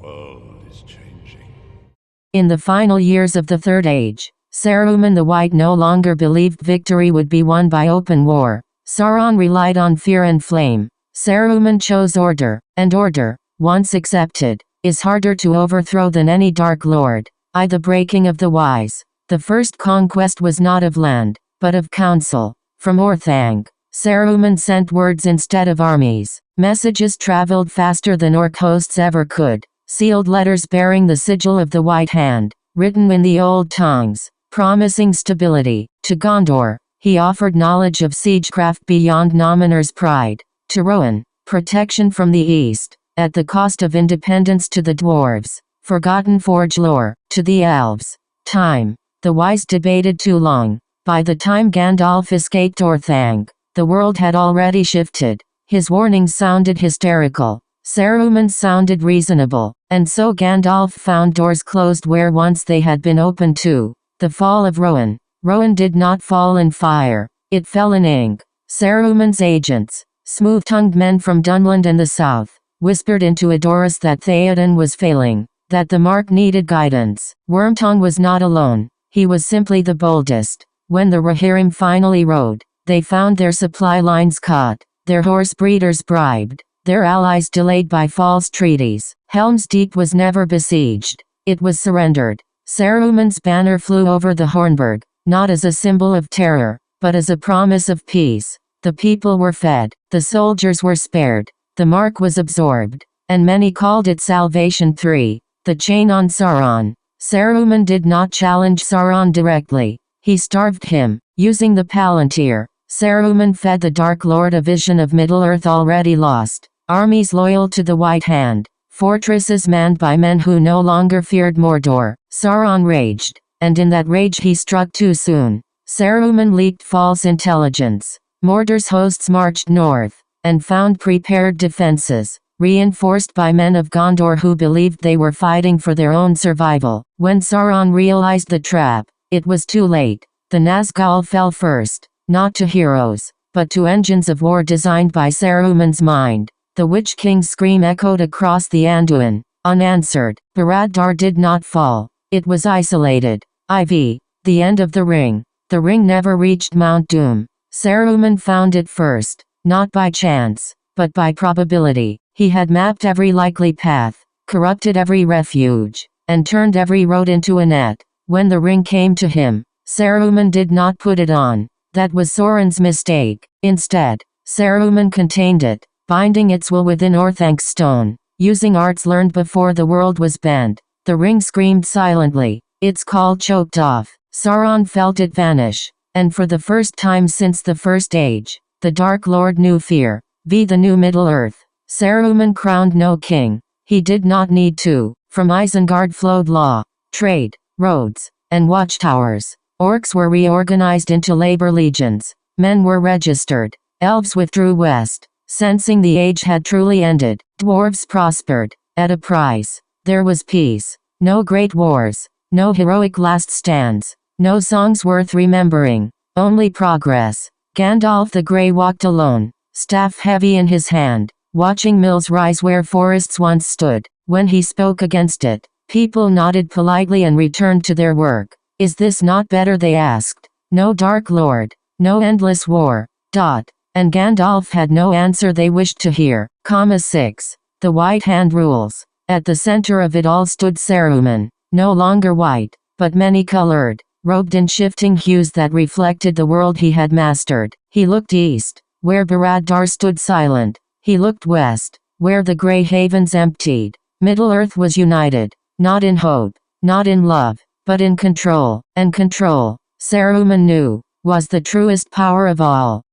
world is changing. In the final years of the Third Age, Saruman the White no longer believed victory would be won by open war. Sauron relied on fear and flame. Saruman chose order, and order, once accepted, is harder to overthrow than any Dark Lord. The breaking of the wise. The first conquest was not of land, but of counsel. From Orthanc, Saruman sent words instead of armies. Messages traveled faster than orc hosts ever could. Sealed letters bearing the sigil of the White Hand, written in the old tongues, promising stability. To Gondor, he offered knowledge of siegecraft beyond Numenor's pride. To Rohan, protection from the east, at the cost of independence to the dwarves. Forgotten forge lore. To the elves, time. The wise debated too long. By the time Gandalf escaped Orthanc, the world had already shifted. His warnings sounded hysterical. Saruman's sounded reasonable, and so Gandalf found doors closed where once they had been opened too. The fall of Rohan. Rohan did not fall in fire, it fell in ink. Saruman's agents, smooth-tongued men from Dunland and the south, whispered into Edoras that Theoden was failing, that the Mark needed guidance. Wormtongue was not alone, he was simply the boldest. When the Rohirrim finally rode, they found their supply lines cut, their horse breeders bribed, their allies delayed by false treaties. Helm's Deep was never besieged, it was surrendered. Saruman's banner flew over the Hornburg, not as a symbol of terror, but as a promise of peace. The people were fed, the soldiers were spared, the Mark was absorbed, and many called it Salvation 3, the chain on Sauron. Saruman did not challenge Sauron directly, he starved him, using the Palantir. Saruman fed the Dark Lord a vision of Middle-earth already lost. Armies loyal to the White Hand, fortresses manned by men who no longer feared Mordor. Sauron raged, and in that rage he struck too soon. Saruman leaked false intelligence. Mordor's hosts marched north, and found prepared defenses, reinforced by men of Gondor who believed they were fighting for their own survival. When Sauron realized the trap, it was too late. The Nazgul fell first, not to heroes, but to engines of war designed by Saruman's mind. The Witch King's scream echoed across the Anduin, unanswered. Barad-dûr did not fall, it was isolated. The end of the ring. The ring never reached Mount Doom. Saruman found it first, not by chance, but by probability. He had mapped every likely path, corrupted every refuge, and turned every road into a net. When the ring came to him, Saruman did not put it on. That was Sauron's mistake. Instead, Saruman contained it, binding its will within Orthanc's stone, using arts learned before the world was bent. The ring screamed silently, its call choked off. Sauron felt it vanish, and for the first time since the First Age, the Dark Lord knew fear. The new Middle-earth. Saruman crowned no king. He did not need to. From Isengard flowed law, trade, roads, and watchtowers. Orcs were reorganized into labor legions. Men were registered. Elves withdrew west, sensing the age had truly ended. Dwarves prospered, at a price. There was peace. No great wars. No heroic last stands. No songs worth remembering. Only progress. Gandalf the Grey walked alone, staff heavy in his hand, watching mills rise where forests once stood. When he spoke against it, people nodded politely and returned to their work. Is this not better, they asked. No Dark Lord. No endless war. And Gandalf had no answer they wished to hear. 6. The White Hand rules. At the center of it all stood Saruman, no longer white, but many-colored, robed in shifting hues that reflected the world he had mastered. He looked east, where Barad-dûr stood silent. He looked west, where the Grey Havens emptied. Middle-earth was united, not in hope, not in love, but in control. And control, Saruman knew, was the truest power of all.